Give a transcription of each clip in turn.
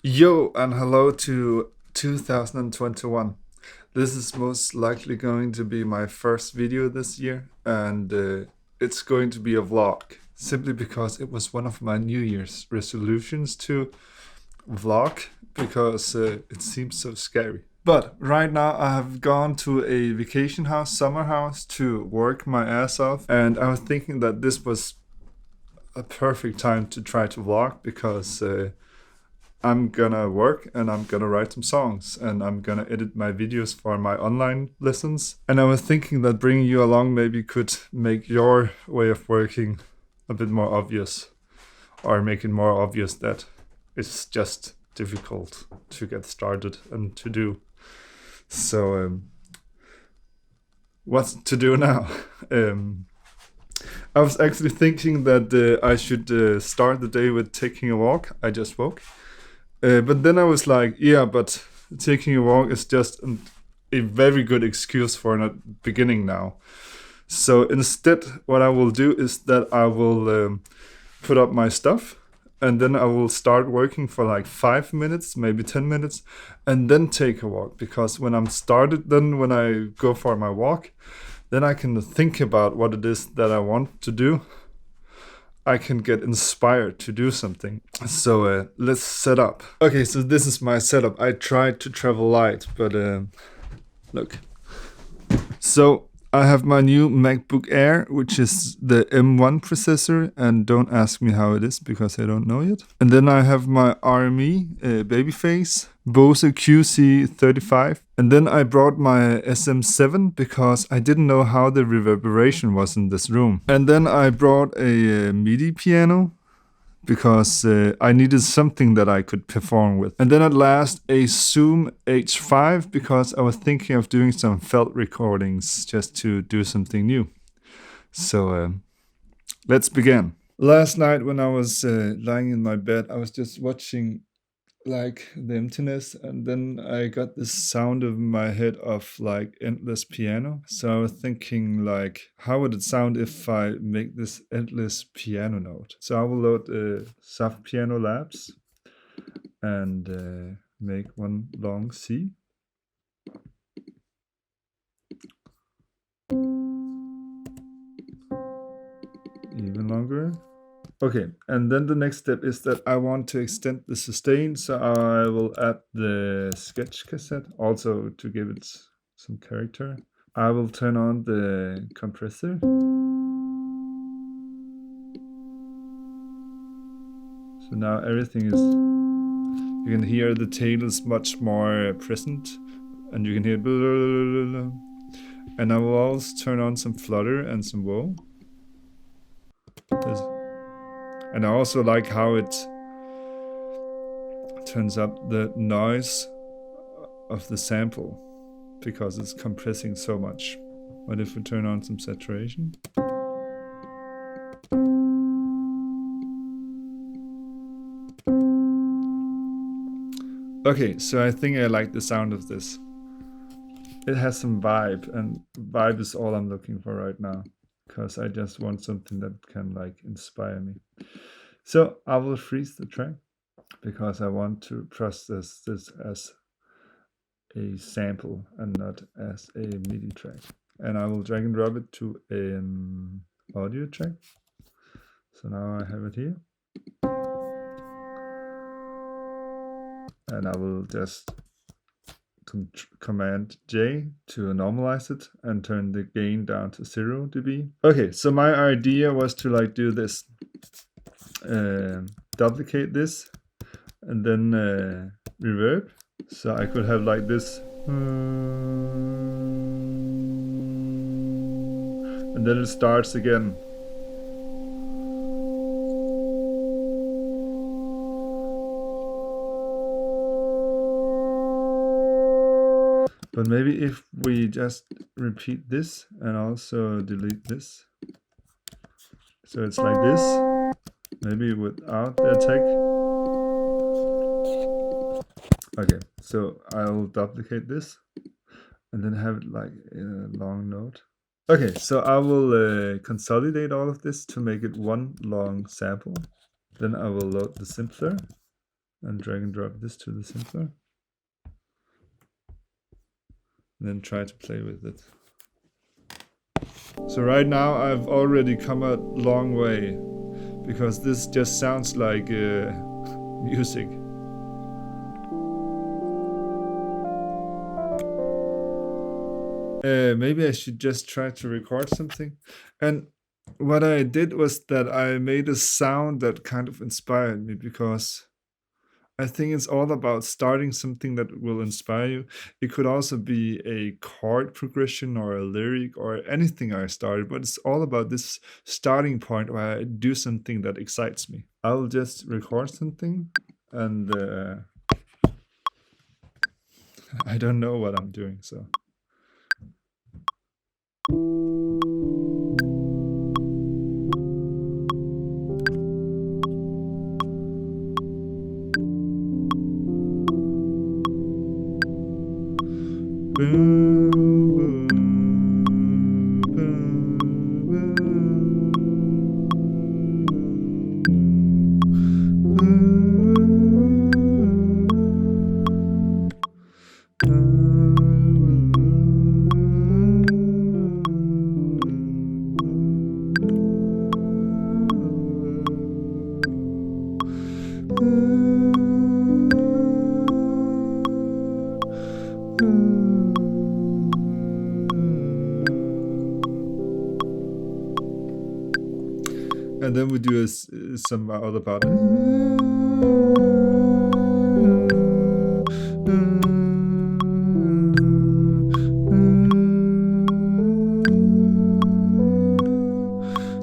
Yo and hello to 2021. This is most likely going to be my first video this year, and it's going to be a vlog, simply because it was one of my New Year's resolutions to vlog, because it seems so scary. But right now I have gone to a vacation house, summer house, to work my ass off, and I was thinking that this was a perfect time to try to vlog, because I'm gonna work and I'm gonna write some songs and I'm gonna edit my videos for my online lessons. And I was thinking that bringing you along maybe could make your way of working a bit more obvious, or make it more obvious that it's just difficult to get started and to do. So what's to do now? I was actually thinking that I should start the day with taking a walk. I just woke. But then I was like, yeah, but taking a walk is just a very good excuse for not beginning now. So instead, what I will do is that I will put up my stuff, and then I will start working for like 5 minutes, maybe 10 minutes, and then take a walk. Because when I'm started, then when I go for my walk, then I can think about what it is that I want to do. I can get inspired to do something. So let's set up. Okay, so this is my setup. I tried to travel light, but look. So I have my new MacBook Air, which is the M1 processor, and don't ask me how it is because I don't know yet. And then I have my RME Babyface, Bose QC35. And then I brought my SM7 because I didn't know how the reverberation was in this room. And then I brought a MIDI piano because I needed something that I could perform with. And then at last a Zoom H5 because I was thinking of doing some felt recordings just to do something new. So let's begin. Last night when I was lying in my bed, I was just watching like the emptiness, and then I got this sound in my head of like endless piano. So I was thinking like, how would it sound if I make this endless piano note? So I will load Soft Piano Labs and make one long C. Even longer. Okay, and then the next step is that I want to extend the sustain, so I will add the sketch cassette, also to give it some character. I will turn on the compressor. So now everything is, you can hear the tail is much more present, and you can hear blah, blah, blah, blah. And I will also turn on some flutter and some whoa. And I also like how it turns up the noise of the sample because it's compressing so much. What if we turn on some saturation? Okay, so I think I like the sound of this. It has some vibe, and vibe is all I'm looking for right now, because I just want something that can like inspire me. So I will freeze the track because I want to process this as a sample and not as a MIDI track. And I will drag and drop it to an audio track. So now I have it here. And I will just Command J to normalize it and turn the gain down to 0 dB. Okay, so my idea was to like do this. Duplicate this and then reverb. So I could have like this. And then it starts again. But maybe if we just repeat this and also delete this. So it's like this, maybe without the attack. Okay, so I'll duplicate this and then have it like in a long note. Okay, so I will consolidate all of this to make it one long sample. Then I will load the simpler and drag and drop this to the sampler. Then try to play with it. So right now I've already come a long way, because this just sounds like music. Maybe I should just try to record something. And what I did was that I made a sound that kind of inspired me, because I think it's all about starting something that will inspire you. It could also be a chord progression or a lyric or anything I started, but it's all about this starting point where I do something that excites me. I'll just record something, and I don't know what I'm doing, so. And then we do some other part.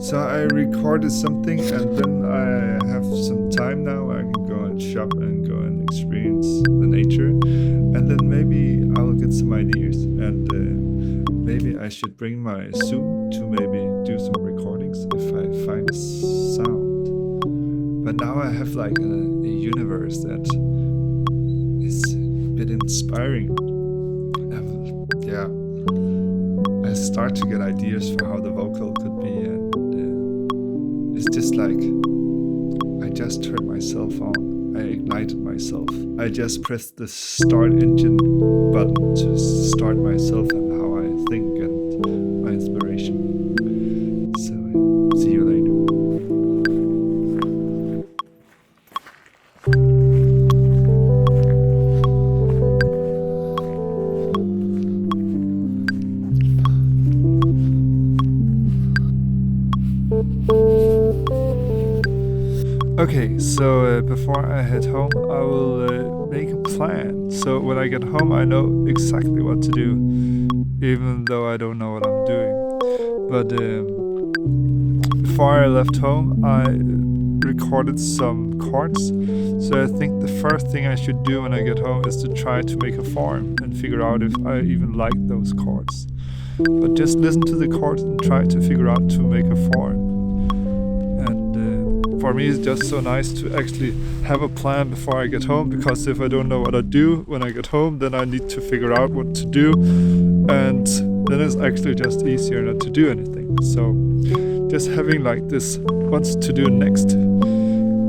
So I recorded something, and then I have some time now. I can go and shop and go and experience the nature, and then maybe I will get some ideas, and maybe I should bring my Zoom to maybe do some recordings if I find a sound. But now I have like a universe that is a bit inspiring. Yeah, I start to get ideas for how the vocal could be, and it's just like I just turned myself on. I ignited myself. I just pressed the start engine button to start myself and how I think and my inspiration. So, see you later. Okay, so before I head home, I will make a plan. So when I get home, I know exactly what to do, even though I don't know what I'm doing. But before I left home, I recorded some chords. So I think the first thing I should do when I get home is to try to make a form and figure out if I even like those chords. But just listen to the chords and try to figure out to make a form. For me, it's just so nice to actually have a plan before I get home, because if I don't know what I do when I get home, then I need to figure out what to do, and then it's actually just easier not to do anything. So just having like this what to do next,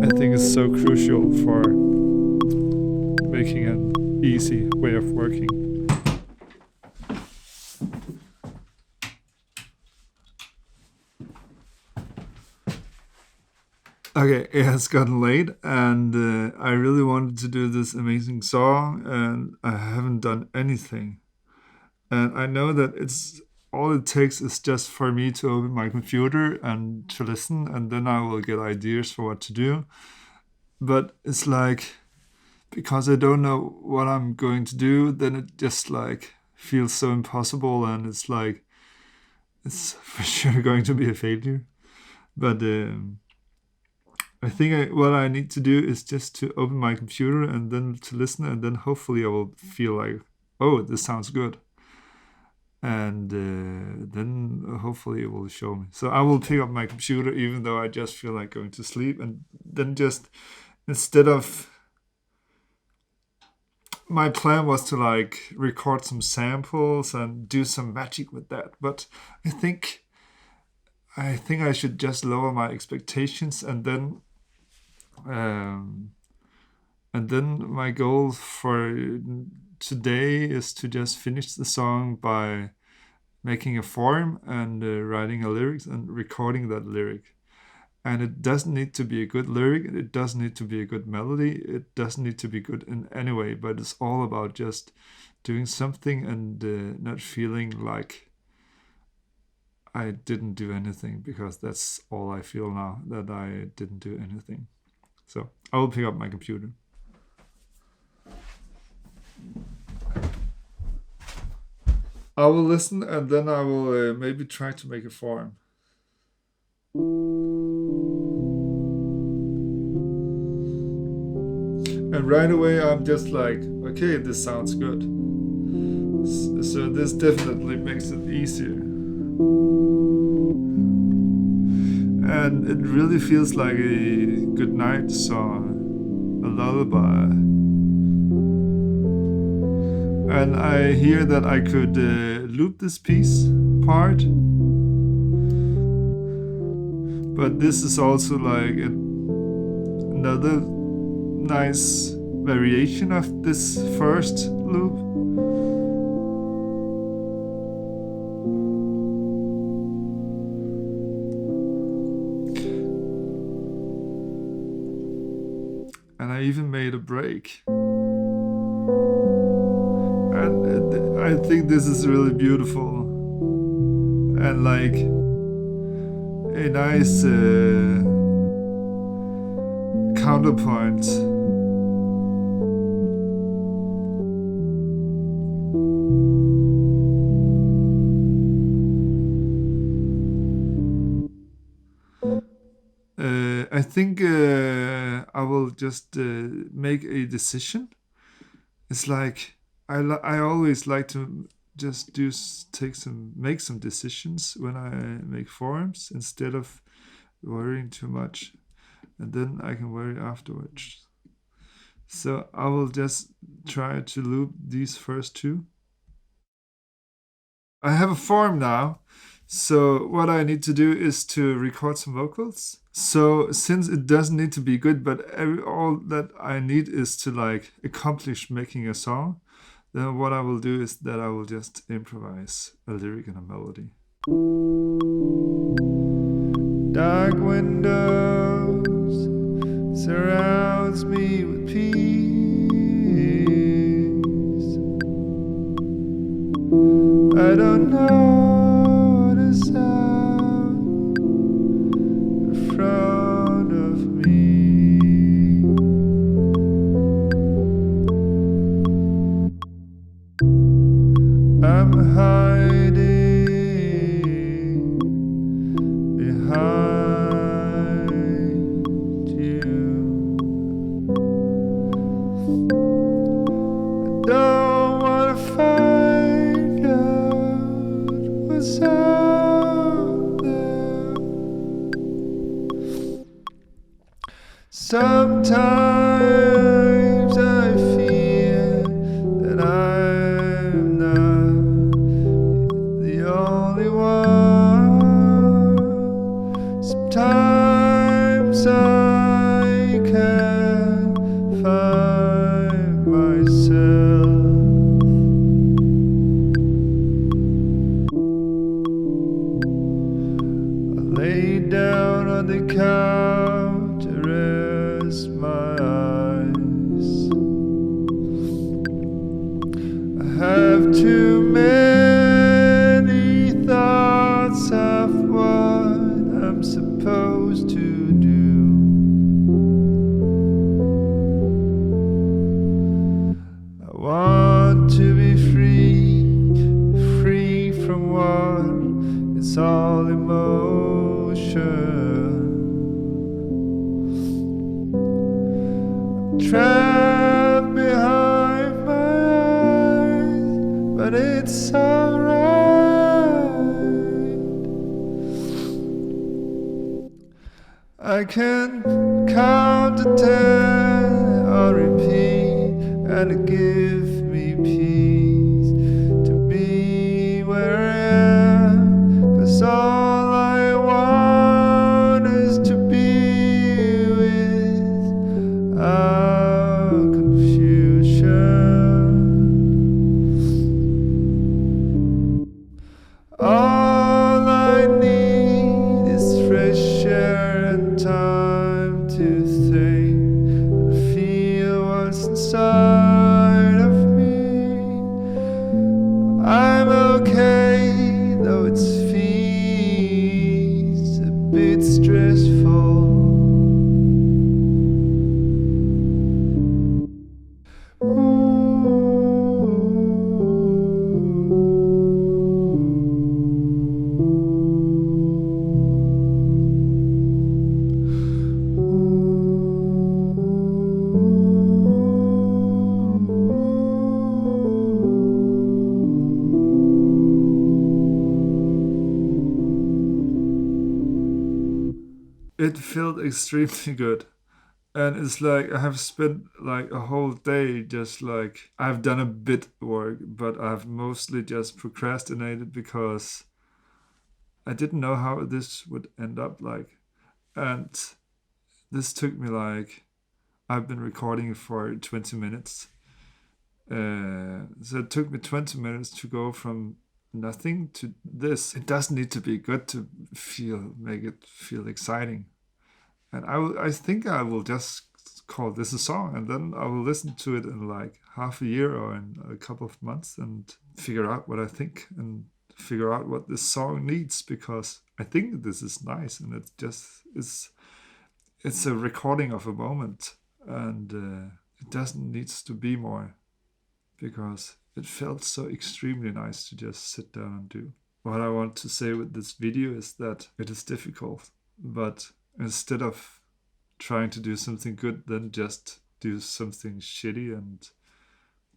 I think is so crucial for making an easy way of working. Okay, it has gotten late, and I really wanted to do this amazing song, and I haven't done anything. And I know that it's all it takes is just for me to open my computer and to listen, and then I will get ideas for what to do. But it's like, because I don't know what I'm going to do, then it just like feels so impossible, and it's like, it's for sure going to be a failure. But I think what I need to do is just to open my computer and then to listen, and then hopefully I will feel like, oh, this sounds good. And then hopefully it will show me. So I will pick up my computer even though I just feel like going to sleep, and then just, instead of, my plan was to like record some samples and do some magic with that. But I think I should just lower my expectations, and then And then my goal for today is to just finish the song by making a form and writing a lyrics and recording that lyric. And it doesn't need to be a good lyric, it doesn't need to be a good melody, it doesn't need to be good in any way, but it's all about just doing something and not feeling like I didn't do anything, because that's all I feel now, that I didn't do anything. So I will pick up my computer. I will listen and then I will maybe try to make a form. And right away I'm just like, okay, this sounds good. So this definitely makes it easier. And it really feels like a good night song, a lullaby. And I hear that I could loop this piece part. But this is also like another nice variation of this first loop. And I even made a break. And I think this is really beautiful. And like a nice counterpoint. I think I will just make a decision. It's like I always like to just make some decisions when I make forms instead of worrying too much, and then I can worry afterwards. So I will just try to loop these first two. I have a form now, so what I need to do is to record some vocals. So since it doesn't need to be good, but all that I need is to like accomplish making a song, then what I will do is that I will just improvise a lyric and a melody. Dark windows surrounds me with peace. I don't know what is out in front of me. I'm hiding behind you. I don't want to find out what's out there. Sometimes I fear that I'm not the only one. Sometimes I can't find myself. I lay down on the couch and rest my eyes. I have too many thoughts of what I'm supposed to do. I want to be free from what it's all emotion. I'm trapped behind my eyes, but it's alright. I can count to 10 or repeat, and it gives me peace to be where I am. 'Cause all I want is to be without what's inside of me. I'm okay, though it feels a bit stressful. It felt extremely good. And it's like I have spent like a whole day just like I've done a bit work, but I've mostly just procrastinated because I didn't know how this would end up like. And this took me like, I've been recording for 20 minutes. So it took me 20 minutes to go from nothing to this. It doesn't need to be good to make it feel exciting. And I think I will just call this a song, and then I will listen to it in like half a year or in a couple of months and figure out what I think and figure out what this song needs, because I think this is nice and it just is. It's a recording of a moment, and it doesn't need to be more, because it felt so extremely nice to just sit down and do. What I want to say with this video is that it is difficult, but instead of trying to do something good, then just do something shitty and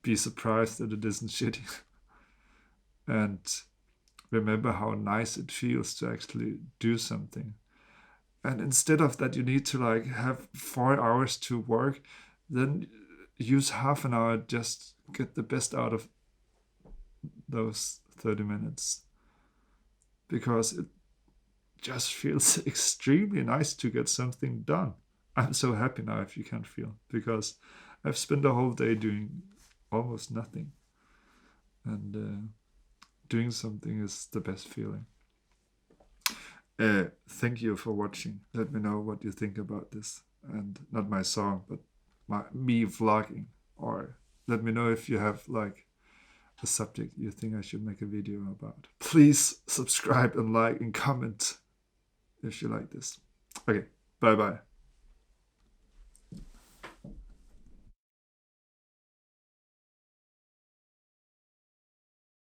be surprised that it isn't shitty. And remember how nice it feels to actually do something. And instead of that, you need to like have 4 hours to work, then use half an hour, just get the best out of those 30 minutes. Because it just feels extremely nice to get something done. I'm so happy now, if you can't feel, because I've spent the whole day doing almost nothing. And doing something is the best feeling. Thank you for watching. Let me know what you think about this. And not my song, but me vlogging. Or let me know if you have like a subject you think I should make a video about. Please subscribe and like and comment if you like this. Okay, bye bye.